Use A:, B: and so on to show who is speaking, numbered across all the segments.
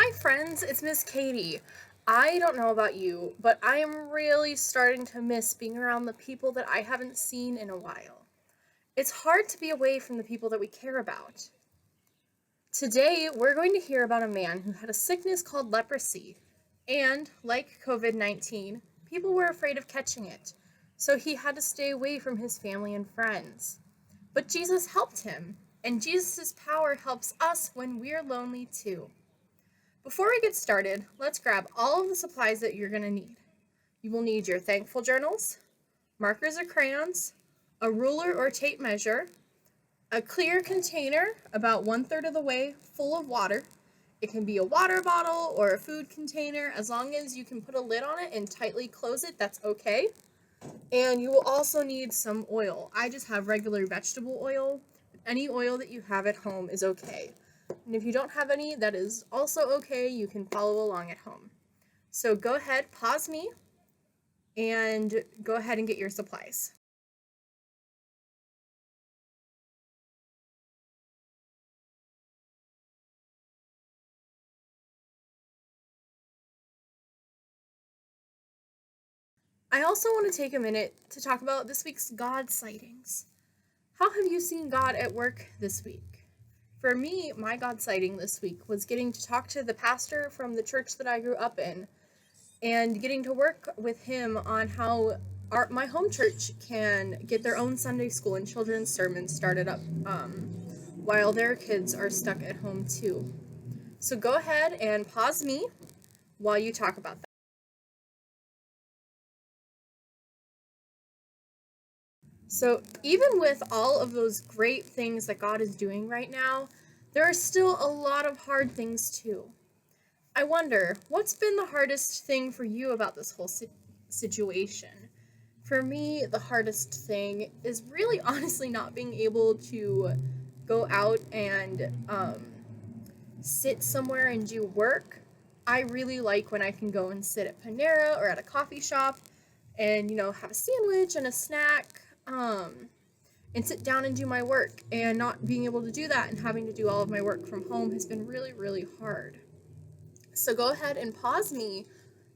A: Hi friends, it's Miss Katie. I don't know about you, but I am really starting to miss being around the people that I haven't seen in a while. It's hard to be away from the people that we care about. Today, we're going to hear about a man who had a sickness called leprosy, and like COVID-19, people were afraid of catching it, so he had to stay away from his family and friends. But Jesus helped him, and Jesus' power helps us when we're lonely too. Before we get started, let's grab all of the supplies that you're going to need. You will need your thankful journals, markers or crayons, a ruler or tape measure, a clear container about 1/3 of the way full of water. It can be a water bottle or a food container. As long as you can put a lid on it and tightly close it, that's okay. And you will also need some oil. I just have regular vegetable oil. Any oil that you have at home is okay. And if you don't have any, that is also okay. You can follow along at home. So go ahead, pause me, and go ahead and get your supplies. I also want to take a minute to talk about this week's God sightings. How have you seen God at work this week? For me, my God sighting this week was getting to talk to the pastor from the church that I grew up in and getting to work with him on how my home church can get their own Sunday school and children's sermons started up while their kids are stuck at home too. So go ahead and pause me while you talk about that. So even with all of those great things that God is doing right now, there are still a lot of hard things too. I wonder, what's been the hardest thing for you about this whole situation? For me, the hardest thing is really honestly not being able to go out and sit somewhere and do work. I really like when I can go and sit at Panera or at a coffee shop and, have a sandwich and a snack and sit down and do my work. And not being able to do that and having to do all of my work from home has been really, really hard. So go ahead and pause me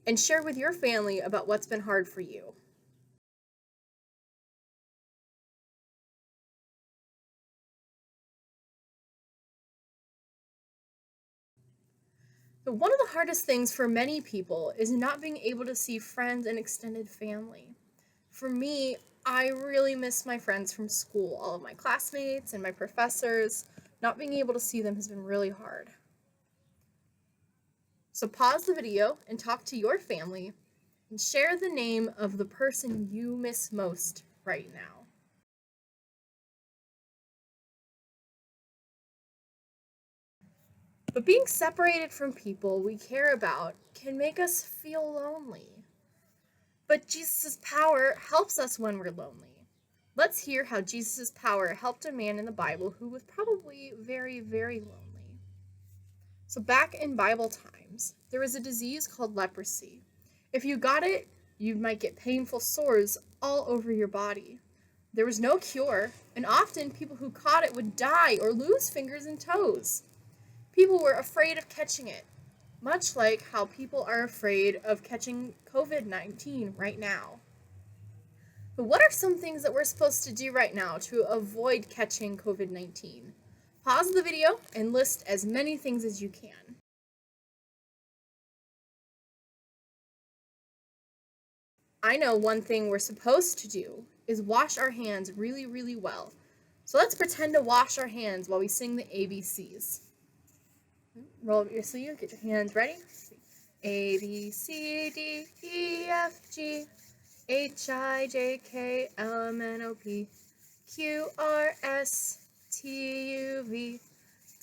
A: and share with your family about what's been hard for you. But one of the hardest things for many people is not being able to see friends and extended family. For me, I really miss my friends from school, all of my classmates and my professors. Not being able to see them has been really hard. So pause the video and talk to your family and share the name of the person you miss most right now. But being separated from people we care about can make us feel lonely. But Jesus' power helps us when we're lonely. Let's hear how Jesus' power helped a man in the Bible who was probably very, very lonely. So back in Bible times, there was a disease called leprosy. If you got it, you might get painful sores all over your body. There was no cure, and often people who caught it would die or lose fingers and toes. People were afraid of catching it, much like how people are afraid of catching COVID-19 right now. But what are some things that we're supposed to do right now to avoid catching COVID-19? Pause the video and list as many things as you can. I know one thing we're supposed to do is wash our hands really, really well. So let's pretend to wash our hands while we sing the ABCs. Roll up your sleeve, get your hands ready. A, B, C, D, E, F, G, H, I, J, K, L, M, N, O, P, Q, R, S, T, U, V,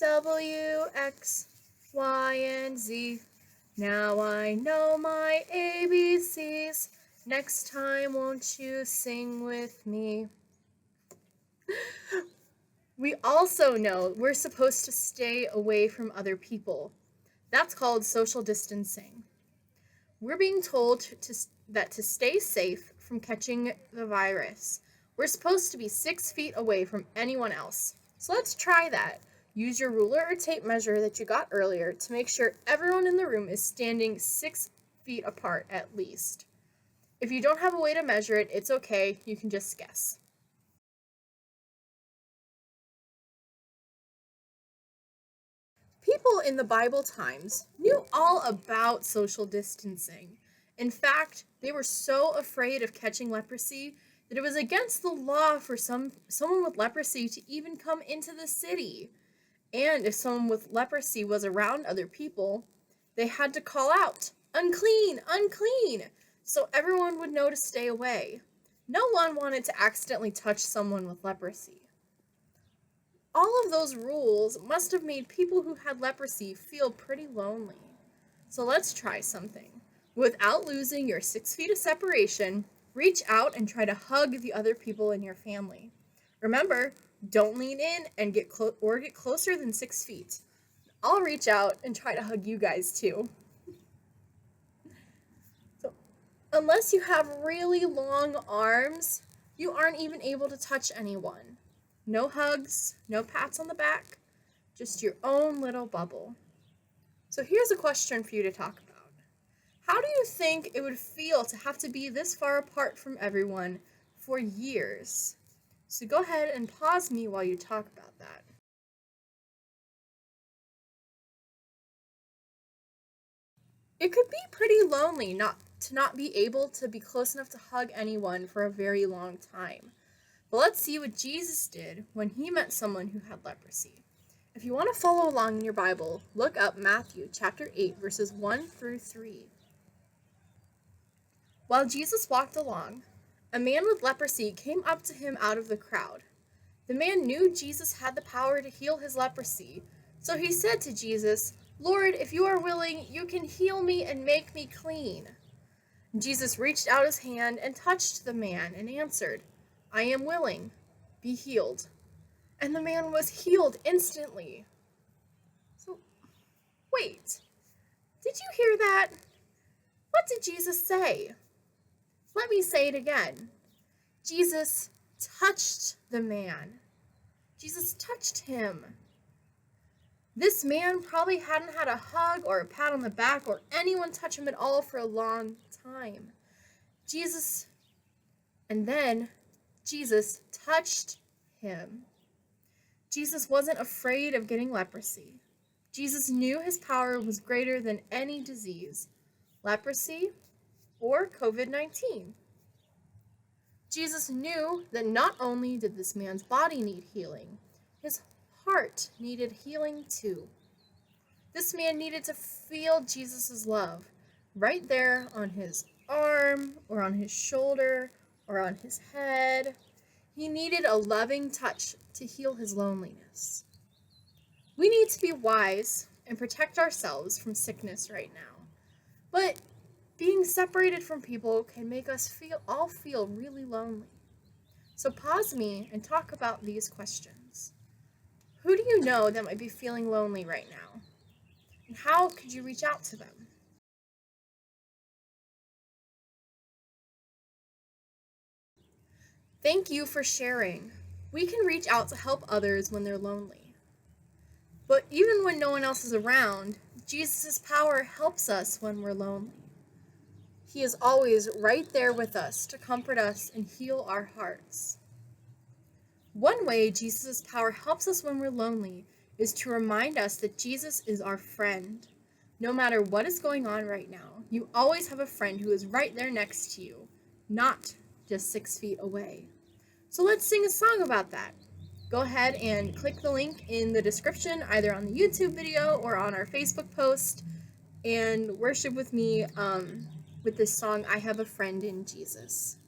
A: W, X, Y, and Z. Now I know my ABCs. Next time, won't you sing with me? We also know we're supposed to stay away from other people. That's called social distancing. We're being told that to stay safe from catching the virus, we're supposed to be 6 feet away from anyone else. So let's try that. Use your ruler or tape measure that you got earlier to make sure everyone in the room is standing 6 feet apart at least. If you don't have a way to measure it, it's okay, you can just guess. People in the Bible times knew all about social distancing. In fact, they were so afraid of catching leprosy that it was against the law for someone with leprosy to even come into the city. And if someone with leprosy was around other people, they had to call out, "Unclean, unclean," so everyone would know to stay away. No one wanted to accidentally touch someone with leprosy. All of those rules must have made people who had leprosy feel pretty lonely. So let's try something. Without losing your 6 feet of separation, reach out and try to hug the other people in your family. Remember, don't lean in and get closer than 6 feet. I'll reach out and try to hug you guys too. So, unless you have really long arms, you aren't even able to touch anyone. No hugs, no pats on the back, just your own little bubble. So here's a question for you to talk about. How do you think it would feel to have to be this far apart from everyone for years? So go ahead and pause me while you talk about that. It could be pretty lonely not be able to be close enough to hug anyone for a very long time. But let's see what Jesus did when he met someone who had leprosy. If you want to follow along in your Bible, look up Matthew chapter 8, verses 1 through 3. While Jesus walked along, a man with leprosy came up to him out of the crowd. The man knew Jesus had the power to heal his leprosy, so he said to Jesus, "Lord, if you are willing, you can heal me and make me clean." Jesus reached out his hand and touched the man and answered, "I am willing, be healed." And the man was healed instantly. So, wait, did you hear that? What did Jesus say? Let me say it again. Jesus touched the man. Jesus touched him. This man probably hadn't had a hug or a pat on the back or anyone touch him at all for a long time. And then Jesus touched him. Jesus wasn't afraid of getting leprosy. Jesus knew his power was greater than any disease, leprosy or COVID-19. Jesus knew that not only did this man's body need healing, his heart needed healing too. This man needed to feel Jesus' love right there on his arm or on his shoulder or on his head. He needed a loving touch to heal his loneliness. We need to be wise and protect ourselves from sickness right now. But being separated from people can make us all feel really lonely. So pause me and talk about these questions. Who do you know that might be feeling lonely right now? And how could you reach out to them? Thank you for sharing. We can reach out to help others when they're lonely. But even when no one else is around, Jesus' power helps us when we're lonely. He is always right there with us to comfort us and heal our hearts. One way Jesus' power helps us when we're lonely is to remind us that Jesus is our friend. No matter what is going on right now, you always have a friend who is right there next to you, not just 6 feet away. So let's sing a song about that. Go ahead and click the link in the description, either on the YouTube video or on our Facebook post, and worship with me with this song, "I Have a Friend in Jesus."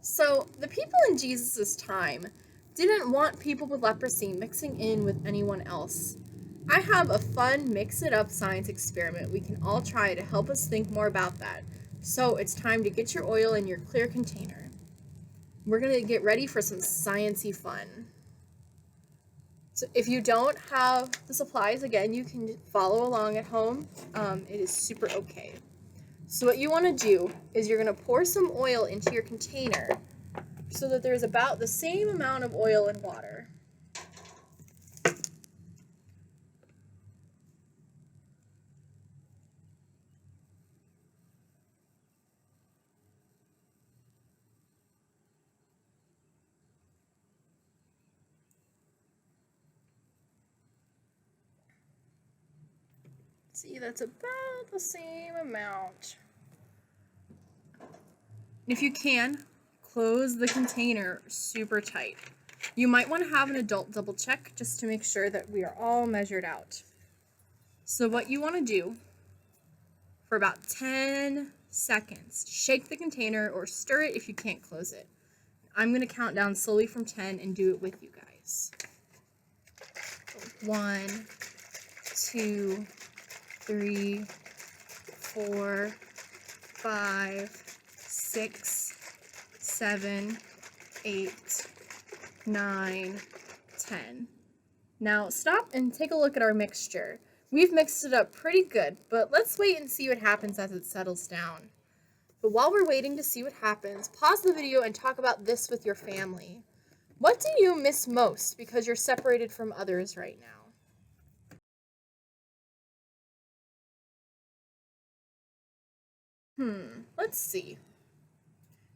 A: So, the people in Jesus' time didn't want people with leprosy mixing in with anyone else. I have a fun mix it up science experiment we can all try to help us think more about that. So, it's time to get your oil in your clear container. We're going to get ready for some sciencey fun. So if you don't have the supplies, again, you can follow along at home. It is super okay. So what you want to do is you're going to pour some oil into your container. so that there's about the same amount of oil and water. See, that's about the same amount. If you can, close the container super tight. You might want to have an adult double check just to make sure that we are all measured out. So what you want to do for about 10 seconds, shake the container or stir it if you can't close it. I'm going to count down slowly from 10 and do it with you guys. 1, 2, 3, 4, 5, 6, 7, 8, 9, 10. Now stop and take a look at our mixture. We've mixed it up pretty good, but let's wait and see what happens as it settles down. But while we're waiting to see what happens, pause the video and talk about this with your family. What do you miss most because you're separated from others right now? Let's see.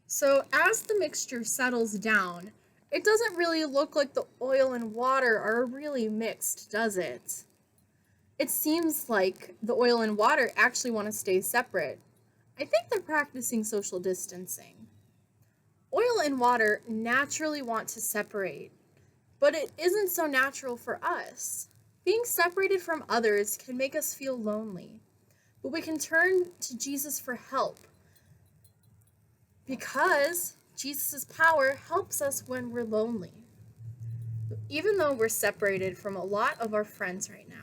A: So as the mixture settles down, it doesn't really look like the oil and water are really mixed, does it? It seems like the oil and water actually want to stay separate. I think they're practicing social distancing. Oil and water naturally want to separate, but it isn't so natural for us. Being separated from others can make us feel lonely, but we can turn to Jesus for help because Jesus' power helps us when we're lonely. Even though we're separated from a lot of our friends right now,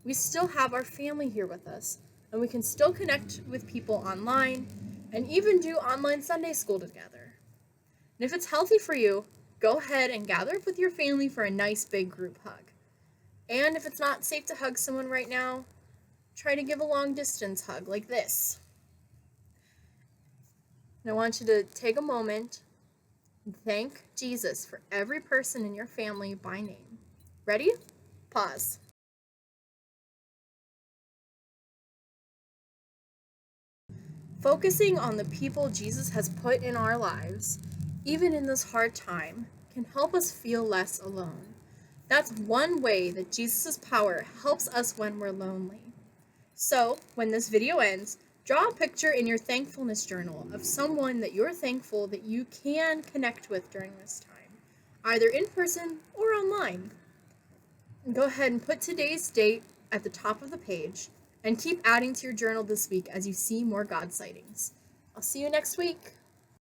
A: we still have our family here with us, and we can still connect with people online and even do online Sunday school together. And if it's healthy for you, go ahead and gather up with your family for a nice big group hug. And if it's not safe to hug someone right now, try to give a long distance hug like this. And I want you to take a moment and thank Jesus for every person in your family by name. Ready? Pause. Focusing on the people Jesus has put in our lives, even in this hard time, can help us feel less alone. That's one way that Jesus' power helps us when we're lonely. So, when this video ends, draw a picture in your thankfulness journal of someone that you're thankful that you can connect with during this time, either in person or online. And go ahead and put today's date at the top of the page and keep adding to your journal this week as you see more God sightings. I'll see you next week.